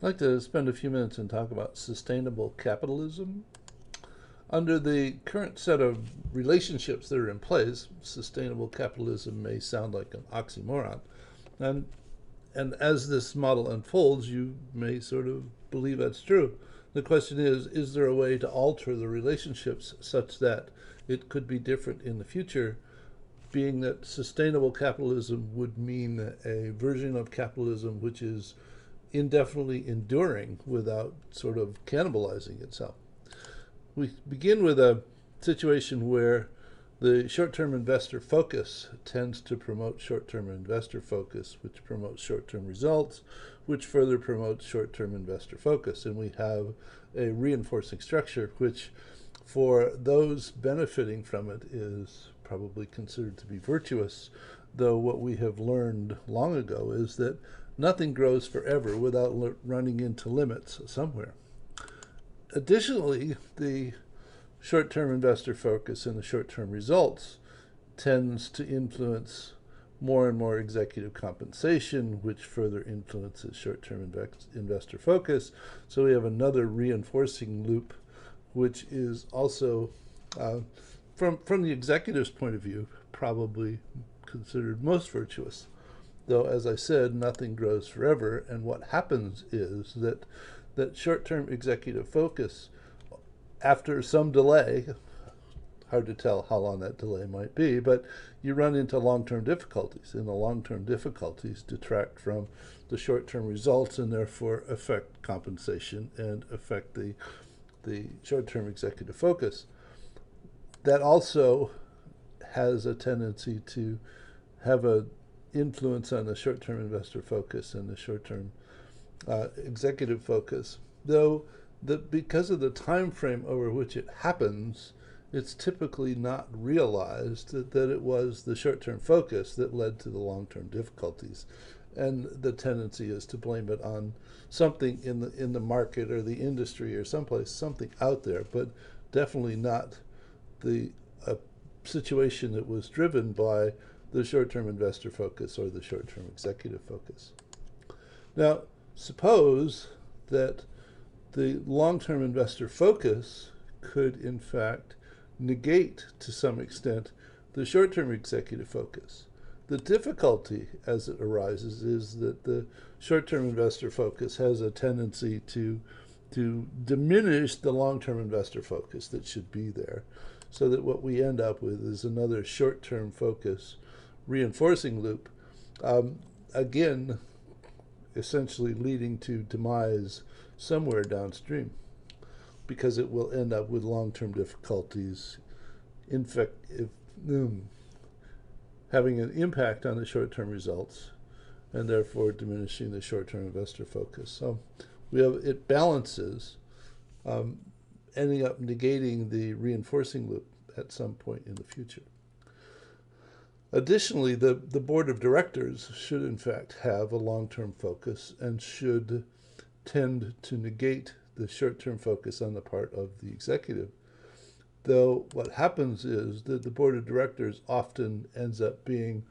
I'd like to spend a few minutes and talk about sustainable capitalism. Under the current set of relationships that are in place, sustainable capitalism may sound like an oxymoron. And, and as this model unfolds, you may sort of believe that's true. The question is there a way to alter the relationships such that it could be different in the future, being that sustainable capitalism would mean a version of capitalism which is indefinitely enduring without sort of cannibalizing itself. We begin with a situation where the short-term investor focus tends to promote short-term investor focus, which promotes short-term results, which further promotes short-term investor focus. And we have a reinforcing structure, which for those benefiting from it is probably considered to be virtuous, though what we have learned long ago is that nothing grows forever without running into limits somewhere. Additionally, the short-term investor focus and the short-term results tends to influence more and more executive compensation, which further influences short-term investor focus. So we have another reinforcing loop, which is also, from the executive's point of view, probably considered most virtuous. Though, as I said, nothing grows forever, and what happens is that short-term executive focus, after some delay, hard to tell how long that delay might be, but you run into long-term difficulties, and the long-term difficulties detract from the short-term results and therefore affect compensation and affect the short-term executive focus. That also has a tendency to have an influence on the short-term investor focus and the short-term executive focus, though because of the time frame over which it happens, it's typically not realized that it was the short-term focus that led to the long-term difficulties. And the tendency is to blame it on something in the market or the industry or someplace, something out there, but definitely not the situation that was driven by the short-term investor focus or the short-term executive focus. Now, suppose that the long-term investor focus could, in fact, negate to some extent the short-term executive focus. The difficulty as it arises is that the short-term investor focus has a tendency to diminish the long-term investor focus that should be there, so that what we end up with is another short-term focus reinforcing loop, again, essentially leading to demise somewhere downstream, because it will end up with long-term difficulties, in fact, having an impact on the short-term results, and therefore diminishing the short-term investor focus. So it balances, ending up negating the reinforcing loop at some point in the future. Additionally, the board of directors should in fact have a long-term focus and should tend to negate the short-term focus on the part of the executive. Though what happens is that the board of directors often ends up being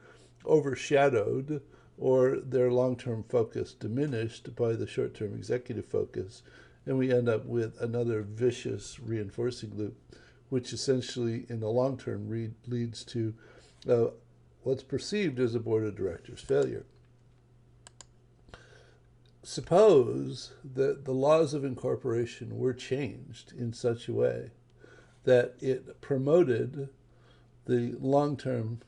overshadowed or their long-term focus diminished by the short-term executive focus, and we end up with another vicious reinforcing loop, which essentially in the long term leads to what's perceived as a board of directors failure. Suppose that the laws of incorporation were changed in such a way that it promoted the long-term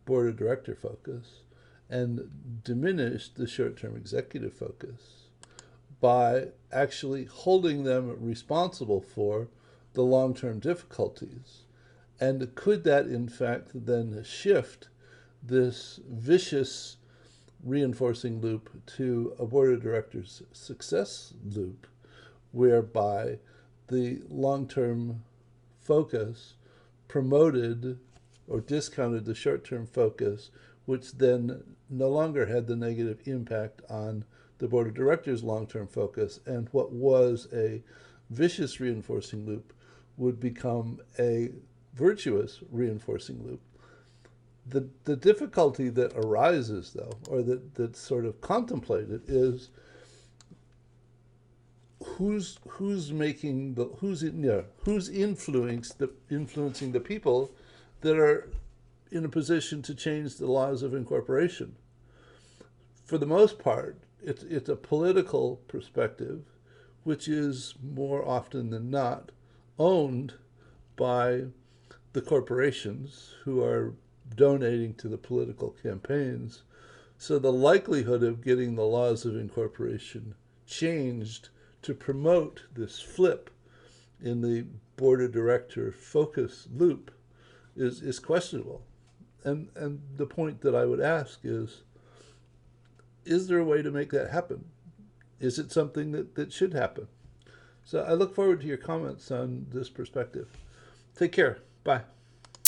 board of director focus and diminished the short-term executive focus by actually holding them responsible for the long-term difficulties. And could that in fact then shift this vicious reinforcing loop to a board of directors success loop, whereby the long-term focus promoted or discounted the short-term focus, which then no longer had the negative impact on the board of directors' long-term focus, and what was a vicious reinforcing loop would become a virtuous reinforcing loop. The difficulty that arises, though, or that's sort of contemplated, is who's making the who's influencing the people that are in a position to change the laws of incorporation. For the most part, it's a political perspective, which is more often than not owned by the corporations who are donating to the political campaigns. So the likelihood of getting the laws of incorporation changed to promote this flip in the board of director focus loop is questionable. And the point that I would ask is there a way to make that happen? Is it something that should happen? So I look forward to your comments on this perspective. Take care. Bye.